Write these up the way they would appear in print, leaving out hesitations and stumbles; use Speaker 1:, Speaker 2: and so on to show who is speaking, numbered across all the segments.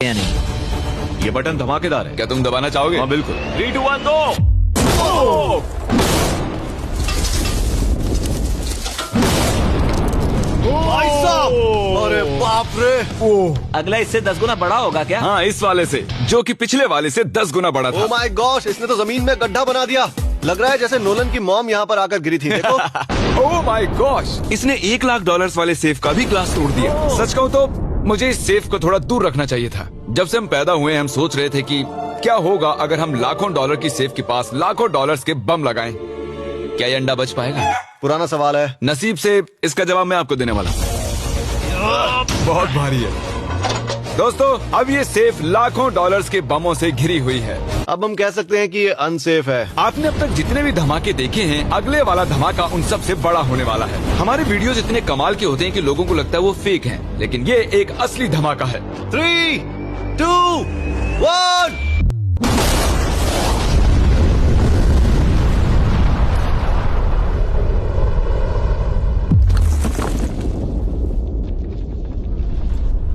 Speaker 1: या नहीं।
Speaker 2: ये बटन धमाकेदार है।
Speaker 3: क्या तुम दबाना चाहोगे?
Speaker 2: हाँ बिल्कुल। 3, 2, 1 गो।
Speaker 4: भाई साहब, अरे बाप रे।
Speaker 1: अगला इससे 10 गुना बड़ा होगा क्या?
Speaker 3: हाँ, इस वाले से, जो कि पिछले वाले से 10 गुना बड़ा था।
Speaker 4: ओ माय गॉश, इसने तो जमीन में गड्ढा बना दिया। लग रहा है जैसे नोलन की मॉम यहाँ पर आकर गिरी थी। देखो।
Speaker 3: ओह माय गॉश, इसने $1,00,000 वाले सेफ का भी ग्लास तोड़ दिया। सच कहूँ तो मुझे इस सेफ को थोड़ा दूर रखना चाहिए था। जब से हम पैदा हुए हम सोच रहे थे कि क्या होगा अगर हम लाखों डॉलर की सेफ के पास लाखों डॉलर्स के बम लगाएं। क्या ये अंडा बच पाएगा?
Speaker 4: पुराना सवाल है।
Speaker 3: नसीब से इसका जवाब मैं आपको देने वाला हूँ। बहुत भारी है दोस्तों। अब ये सेफ लाखों डॉलर्स के बमों से घिरी हुई है।
Speaker 4: अब हम कह सकते हैं कि ये अनसेफ है।
Speaker 3: आपने अब तक जितने भी धमाके देखे हैं, अगले वाला धमाका उन सब से बड़ा होने वाला है। हमारे वीडियोस इतने कमाल के होते हैं कि लोगों को लगता है वो फेक हैं, लेकिन ये एक असली धमाका है।
Speaker 4: 3, 2, 1।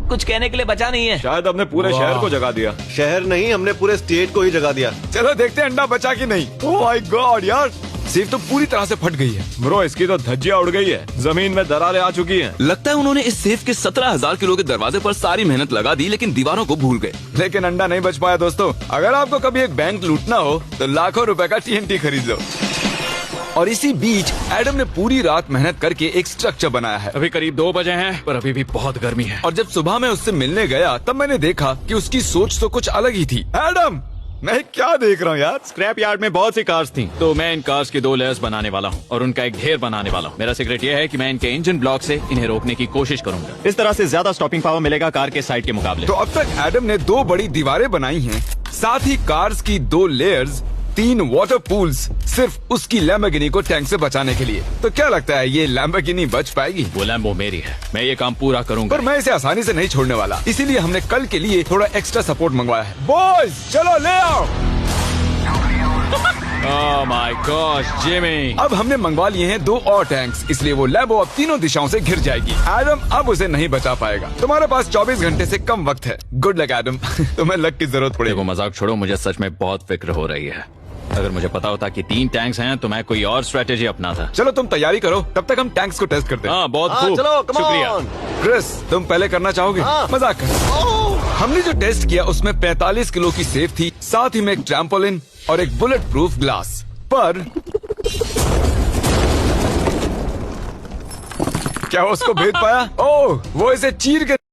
Speaker 1: कुछ कहने के लिए बचा नहीं है।
Speaker 2: शायद हमने पूरे शहर को जगा दिया।
Speaker 4: शहर नहीं, हमने पूरे स्टेट को ही जगा दिया।
Speaker 3: चलो देखते हैं अंडा बचा कि नहीं। ओह माय गॉड यार, सेफ तो पूरी तरह से फट गई है।
Speaker 2: ब्रो, इसकी तो धज्जियां उड़ गई है। जमीन में दरारें आ चुकी हैं।
Speaker 3: लगता है उन्होंने इस सेफ के 17,000 किलो के दरवाजे पर सारी मेहनत लगा दी, लेकिन दीवारों को भूल गए। लेकिन अंडा नहीं बच पाया दोस्तों। अगर आपको कभी एक बैंक लूटना हो तो लाखों रुपए का TNT खरीद लो। और इसी बीच एडम ने पूरी रात मेहनत करके एक स्ट्रक्चर बनाया है।
Speaker 2: अभी करीब 2 बजे हैं, पर अभी भी बहुत गर्मी है।
Speaker 3: और जब सुबह मैं उससे मिलने गया तब मैंने देखा कि उसकी सोच तो कुछ अलग ही थी। एडम, मैं क्या देख रहा हूँ यार?
Speaker 2: स्क्रैप यार्ड में बहुत सी कार्स थी, तो मैं इन कार्स की 2 लेयर्स बनाने वाला हूँ और उनका एक ढेर बनाने वाला हूँ। मेरा सीक्रेट ये है कि मैं इनके इंजन ब्लॉक से इन्हें रोकने की कोशिश करूंगा। इस तरह से ज्यादा स्टॉपिंग पावर मिलेगा कार के साइड के मुकाबले।
Speaker 3: तो अब तक एडम ने 2 बड़ी दीवारें बनाई हैं, साथ ही कार्स की 2 लेयर्स, 3 वाटर पूल्स, सिर्फ उसकी लैम्बोर्गिनी को टैंक से बचाने के लिए। तो क्या लगता है ये लैम्बोर्गिनी बच पाएगी?
Speaker 2: वो लैम्बो मेरी है, मैं ये काम पूरा करूंगा।
Speaker 3: पर मैं इसे आसानी से नहीं छोड़ने वाला, इसीलिए हमने कल के लिए थोड़ा एक्स्ट्रा सपोर्ट मंगवाया है। बॉयज चलो ले आओ।
Speaker 2: Oh my gosh Jimmy.
Speaker 3: अब हमने मंगवा लिए हैं 2 और टैंक्स, इसलिए वो लैम्बो अब तीनों दिशाओं से घिर जाएगी। एडम अब उसे नहीं बचा पाएगा। तुम्हारे पास 24 घंटे से कम वक्त है। Good luck Adam. तुम्हें लक की जरूरत पड़ेगी।
Speaker 2: देखो मजाक छोड़ो, मुझे सच में बहुत फिक्र हो रही है। अगर मुझे पता होता कि 3 टैंक्स हैं तो मैं कोई और स्ट्रेटेजी अपनाता।
Speaker 3: चलो तुम तैयारी करो, तब तक हम टैंक्स को टेस्ट करते हैं।
Speaker 2: हाँ बहुत
Speaker 4: हाँ,
Speaker 2: खूब,
Speaker 4: चलो, come
Speaker 2: शुक्रिया।
Speaker 4: on।
Speaker 3: क्रिस, तुम पहले करना चाहोगे?
Speaker 4: हाँ।
Speaker 3: मजाक कर। हमने जो टेस्ट किया उसमें 45 किलो की सेफ थी, साथ ही में एक ट्रैम्पोलिन और एक बुलेट प्रूफ ग्लास। पर क्या वो उसको भेद पाया? ओह, वो इसे चीर के